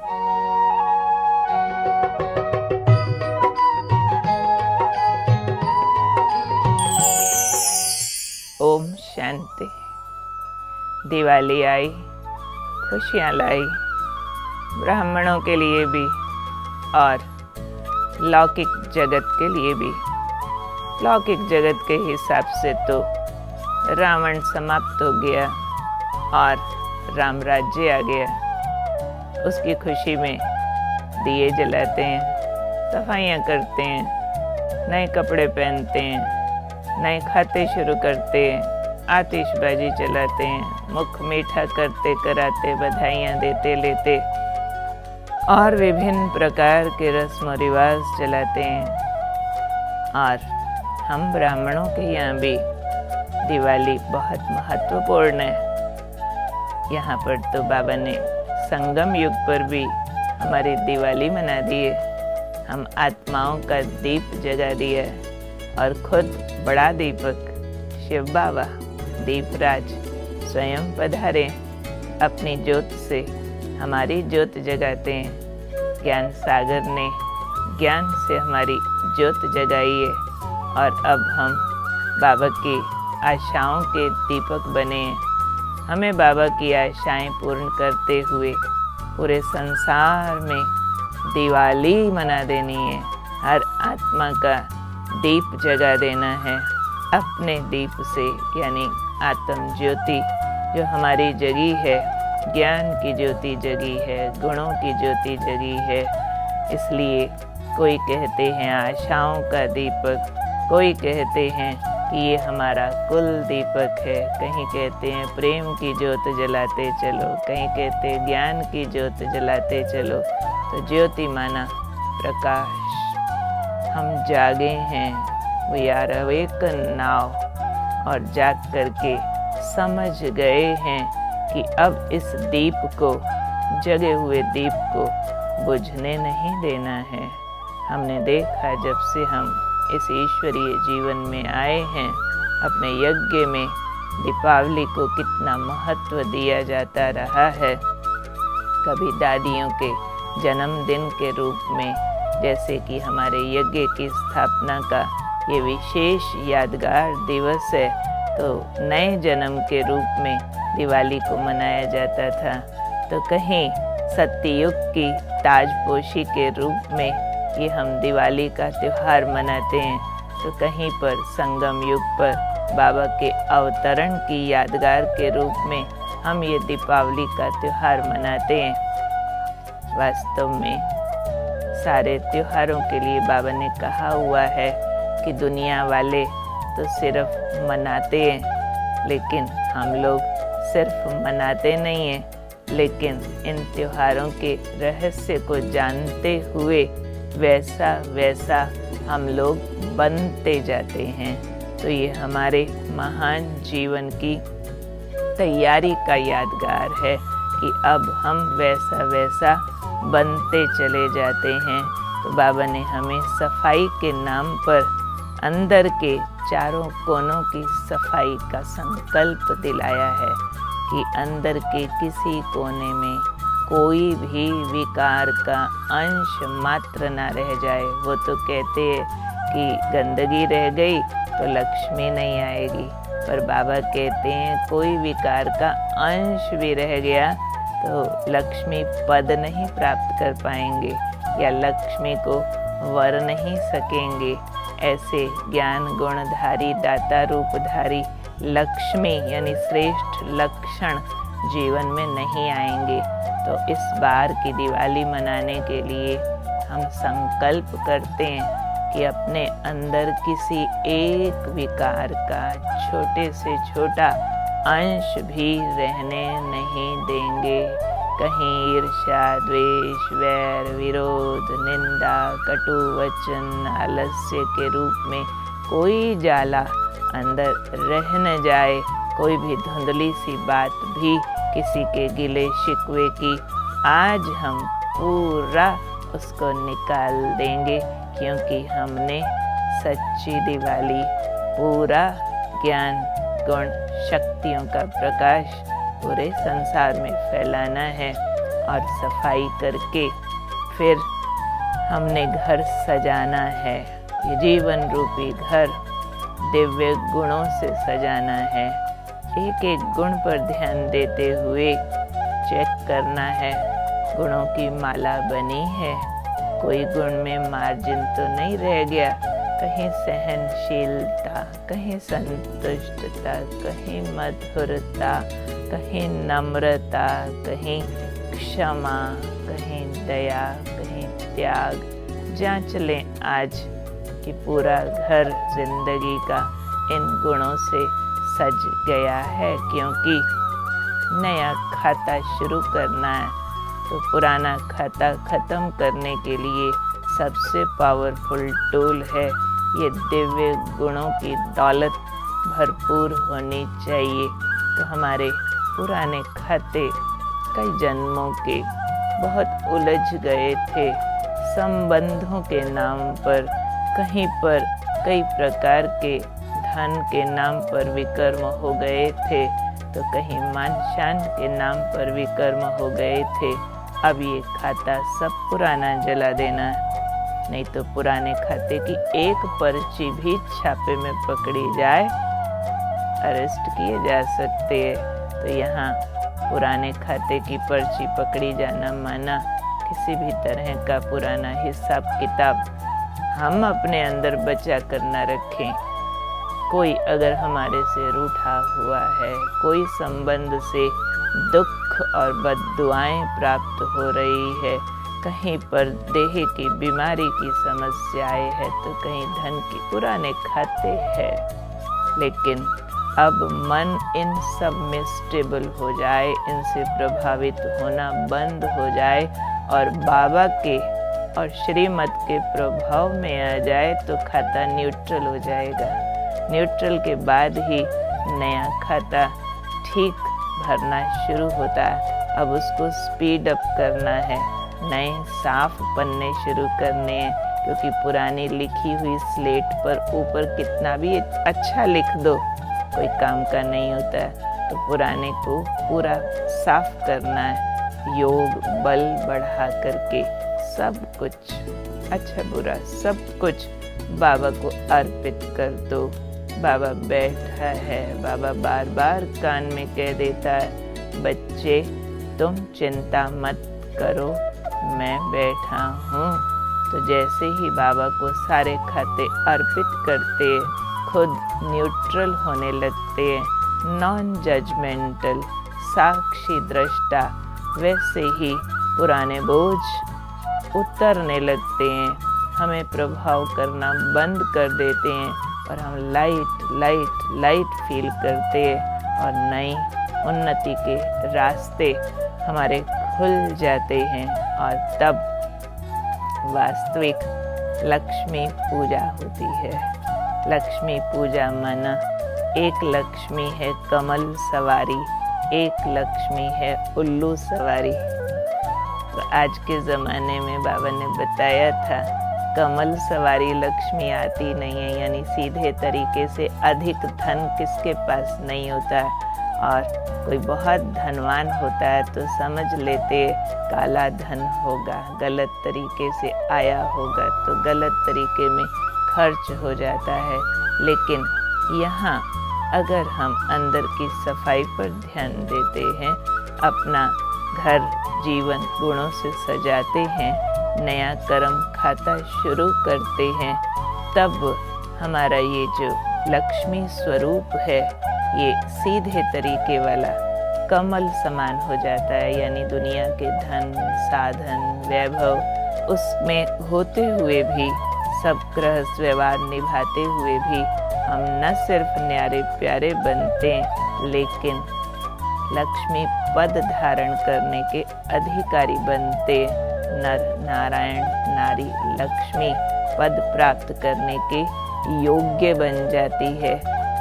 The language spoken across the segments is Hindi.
ओम शांति। दिवाली आई, खुशियाँ लाई, ब्राह्मणों के लिए भी और लौकिक जगत के लिए भी। लौकिक जगत के हिसाब से तो रावण समाप्त हो गया और राम राज्य आ गया। उसकी खुशी में दिए जलाते हैं, सफाइयाँ करते हैं, नए कपड़े पहनते हैं, नए खाते शुरू करते हैं, आतिशबाजी चलाते हैं, मुख मीठा करते कराते, बधाइयाँ देते लेते और विभिन्न प्रकार के रस्म रिवाज चलाते हैं। और हम ब्राह्मणों के यहाँ भी दिवाली बहुत महत्वपूर्ण है। यहाँ पर तो बाबा ने संगम युग पर भी हमारी दिवाली मना दी है। हम आत्माओं का दीप जगा दिया और खुद बड़ा दीपक शिव बाबा दीपराज स्वयं पधारे, अपनी ज्योत से हमारी ज्योत जगाते हैं। ज्ञान सागर ने ज्ञान से हमारी ज्योत जगाई है और अब हम बाबा की आशाओं के दीपक बने हैं। हमें बाबा की आशाएं पूर्ण करते हुए पूरे संसार में दिवाली मना देनी है। हर आत्मा का दीप जगा देना है अपने दीप से, यानी आत्म ज्योति जो हमारी जगी है, ज्ञान की ज्योति जगी है, गुणों की ज्योति जगी है। इसलिए कोई कहते हैं आशाओं का दीपक, कोई कहते हैं कि ये हमारा कुल दीपक है, कहीं कहते हैं प्रेम की ज्योत जलाते चलो, कहीं कहते हैं ज्ञान की ज्योत जलाते चलो। तो ज्योति माना प्रकाश। हम जागे हैं, वी आर अवेकन नाउ, और जाग करके समझ गए हैं कि अब इस दीप को, जगे हुए दीप को बुझने नहीं देना है। हमने देखा जब से हम इस ईश्वरीय जीवन में आए हैं, अपने यज्ञ में दीपावली को कितना महत्व दिया जाता रहा है। कभी दादियों के जन्मदिन के रूप में, जैसे कि हमारे यज्ञ की स्थापना का ये विशेष यादगार दिवस है, तो नए जन्म के रूप में दिवाली को मनाया जाता था। तो कहीं सत्ययुग की ताजपोशी के रूप में ये हम दिवाली का त्यौहार मनाते हैं, तो कहीं पर संगम युग पर बाबा के अवतरण की यादगार के रूप में हम ये दीपावली का त्यौहार मनाते हैं। वास्तव में सारे त्योहारों के लिए बाबा ने कहा हुआ है कि दुनिया वाले तो सिर्फ मनाते हैं, लेकिन हम लोग सिर्फ मनाते नहीं हैं, लेकिन इन त्योहारों के रहस्य को जानते हुए वैसा वैसा हम लोग बनते जाते हैं। तो ये हमारे महान जीवन की तैयारी का यादगार है कि अब हम वैसा वैसा बनते चले जाते हैं। तो बाबा ने हमें सफाई के नाम पर अंदर के चारों कोनों की सफाई का संकल्प दिलाया है कि अंदर के किसी कोने में कोई भी विकार का अंश मात्र ना रह जाए। वो तो कहते हैं कि गंदगी रह गई तो लक्ष्मी नहीं आएगी, पर बाबा कहते हैं कोई विकार का अंश भी रह गया तो लक्ष्मी पद नहीं प्राप्त कर पाएंगे या लक्ष्मी को वर नहीं सकेंगे। ऐसे ज्ञान गुणधारी दाता रूपधारी लक्ष्मी यानी श्रेष्ठ लक्षण जीवन में नहीं आएंगे। तो इस बार की दिवाली मनाने के लिए हम संकल्प करते हैं कि अपने अंदर किसी एक विकार का छोटे से छोटा अंश भी रहने नहीं देंगे। कहीं ईर्ष्या, द्वेष, वैर, विरोध, निंदा, कटु वचन, आलस्य के रूप में कोई जाला अंदर रह न जाए। कोई भी धुंधली सी बात भी किसी के गिले शिकवे की आज हम पूरा उसको निकाल देंगे, क्योंकि हमने सच्ची दिवाली पूरा ज्ञान गुण शक्तियों का प्रकाश पूरे संसार में फैलाना है। और सफाई करके फिर हमने घर सजाना है। ये जीवन रूपी घर दिव्य गुणों से सजाना है। एक एक गुण पर ध्यान देते हुए चेक करना है, गुणों की माला बनी है, कोई गुण में मार्जिन तो नहीं रह गया, कहीं सहनशीलता, कहीं संतुष्टता, कहीं मधुरता, कहीं नम्रता, कहीं क्षमा, कहीं दया, कहीं त्याग। जांच लें आज कि पूरा घर जिंदगी का इन गुणों से सज गया है, क्योंकि नया खाता शुरू करना है तो पुराना खाता खत्म करने के लिए सबसे पावरफुल टूल है ये दिव्य गुणों की दौलत भरपूर होनी चाहिए। तो हमारे पुराने खाते कई जन्मों के बहुत उलझ गए थे, संबंधों के नाम पर, कहीं पर कई प्रकार के धन के नाम पर विकर्म हो गए थे, तो कहीं मान शान के नाम पर विकर्म हो गए थे। अब ये खाता सब पुराना जला देना है, नहीं तो पुराने खाते की एक पर्ची भी छापे में पकड़ी जाए अरेस्ट किए जा सकते हैं। तो यहाँ पुराने खाते की पर्ची पकड़ी जाना माना किसी भी तरह का पुराना हिसाब किताब हम अपने अंदर बचा कर न रखें। कोई अगर हमारे से रूठा हुआ है, कोई संबंध से दुख और बद्दुआएं प्राप्त हो रही है, कहीं पर देह की बीमारी की समस्याएं है, तो कहीं धन की पुराने खाते हैं, लेकिन अब मन इन सब में स्टेबल हो जाए, इनसे प्रभावित होना बंद हो जाए और बाबा के और श्रीमत के प्रभाव में आ जाए तो खाता न्यूट्रल हो जाएगा। न्यूट्रल के बाद ही नया खाता ठीक भरना शुरू होता है। अब उसको स्पीड अप करना है, नए साफ पन्ने शुरू करने हैं, क्योंकि पुरानी लिखी हुई स्लेट पर ऊपर कितना भी अच्छा लिख दो कोई काम का नहीं होता है। तो पुराने को पूरा साफ करना है, योग बल बढ़ा करके सब कुछ अच्छा बुरा सब कुछ बाबा को अर्पित कर दो। बाबा बैठा है, बाबा बार बार कान में कह देता है, बच्चे तुम चिंता मत करो, मैं बैठा हूँ। तो जैसे ही बाबा को सारे खाते अर्पित करते, खुद न्यूट्रल होने लगते, नॉन जजमेंटल साक्षी दृष्टा, वैसे ही पुराने बोझ उतरने लगते हैं, हमें प्रभाव करना बंद कर देते हैं और हम लाइट लाइट लाइट फील करते हैं और नई उन्नति के रास्ते हमारे खुल जाते हैं। और तब वास्तविक लक्ष्मी पूजा होती है। लक्ष्मी पूजा माना एक लक्ष्मी है कमल सवारी, एक लक्ष्मी है उल्लू सवारी। तो आज के ज़माने में बाबा ने बताया था कमल सवारी लक्ष्मी आती नहीं है, यानी सीधे तरीके से अधिक धन किसके पास नहीं होता है। और कोई बहुत धनवान होता है तो समझ लेते काला धन होगा, गलत तरीके से आया होगा, तो गलत तरीके में खर्च हो जाता है। लेकिन यहाँ अगर हम अंदर की सफाई पर ध्यान देते हैं, अपना घर जीवन गुणों से सजाते हैं, नया कर्म खाता शुरू करते हैं, तब हमारा ये जो लक्ष्मी स्वरूप है ये सीधे तरीके वाला कमल समान हो जाता है। यानी दुनिया के धन साधन वैभव उसमें होते हुए भी, सब गृहस्थ व्यवहार निभाते हुए भी हम न सिर्फ न्यारे प्यारे बनते हैं, लेकिन लक्ष्मी पद धारण करने के अधिकारी बनते। नर नारायण नारी लक्ष्मी पद प्राप्त करने के योग्य बन जाती है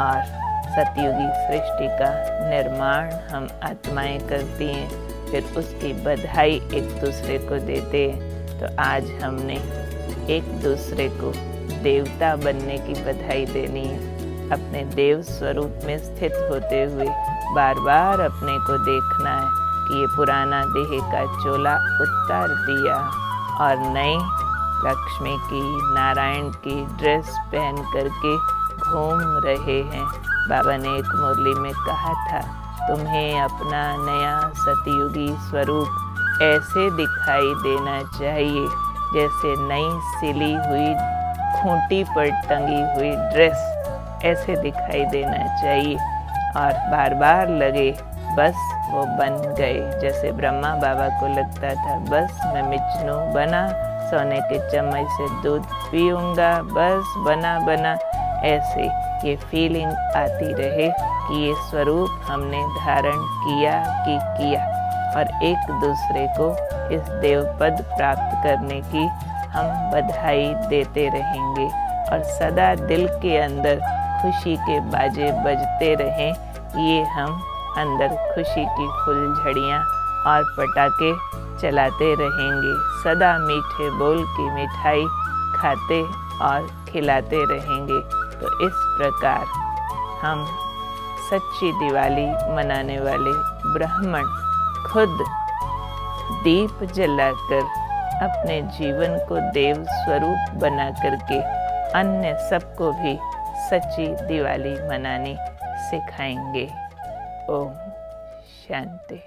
और सतयुगी सृष्टि का निर्माण हम आत्माएं करती हैं, फिर उसकी बधाई एक दूसरे को देते हैं। तो आज हमने एक दूसरे को देवता बनने की बधाई देनी है। अपने देव स्वरूप में स्थित होते हुए बार बार अपने को देखना है कि ये पुराना देह का चोला उतार दिया और नई लक्ष्मी की, नारायण की ड्रेस पहन करके घूम रहे हैं। बाबा ने एक मुरली में कहा था, तुम्हें अपना नया सतयुगी स्वरूप ऐसे दिखाई देना चाहिए जैसे नई सिली हुई खूंटी पर टंगी हुई ड्रेस ऐसे दिखाई देना चाहिए। और बार बार लगे बस वो बन गए, जैसे ब्रह्मा बाबा को लगता था बस मैं मिचनू बना, सोने के चम्मच से दूध पीऊँगा, बस बना बना। ऐसे ये फीलिंग आती रहे कि ये स्वरूप हमने धारण किया कि किया, और एक दूसरे को इस देवपद प्राप्त करने की हम बधाई देते रहेंगे और सदा दिल के अंदर खुशी के बाजे बजते रहें। ये हम अंदर खुशी की फुलझड़ियाँ और पटाखे चलाते रहेंगे, सदा मीठे बोल की मिठाई खाते और खिलाते रहेंगे। तो इस प्रकार हम सच्ची दिवाली मनाने वाले ब्राह्मण खुद दीप जलाकर अपने जीवन को देव स्वरूप बना करके अन्य सबको भी सच्ची दिवाली मनानी सिखाएंगे। ओम शांति।